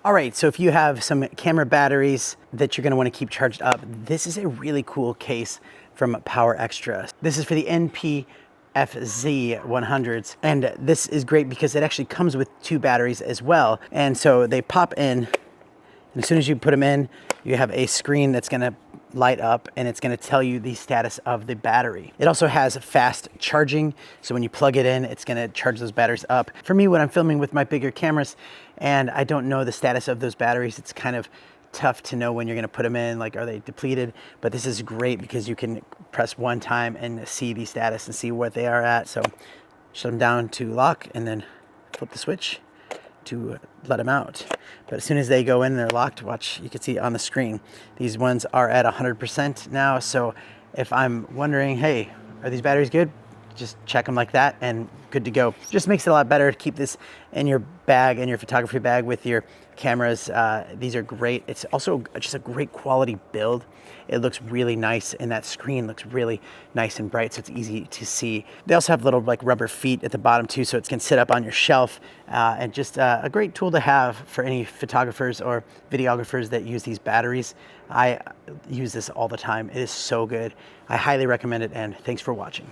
All right, so if you have some camera batteries that you're gonna wanna keep charged up, this is a really cool case from Powerextra. This is for the NP-FZ100s, and this is great because it actually comes with 2 batteries as well. And so they pop in, and as soon as you put them in, you have a screen that's gonna light up and it's gonna tell you the status of the battery. It also has fast charging, so when you plug it in, it's gonna charge those batteries up. For me, when I'm filming with my bigger cameras and I don't know the status of those batteries, it's kind of tough to know when you're gonna put them in, like are they depleted? But this is great because you can press one time and see the status and see what they are at. So shut them down to lock and then flip the switch to let them out. But as soon as they go in and they're locked, watch, you can see on the screen, these ones are at 100% now. So if I'm wondering, hey, are these batteries good? Just check them like that and good to go. Just makes it a lot better to keep this in your bag, in your photography bag with your cameras. These are great. It's also just a great quality build. It looks really nice and that screen looks really nice and bright, so it's easy to see. They also have little like rubber feet at the bottom too, so it can sit up on your shelf, and just a great tool to have for any photographers or videographers that use these batteries. I use this all the time. It is so good. I highly recommend it, and thanks for watching.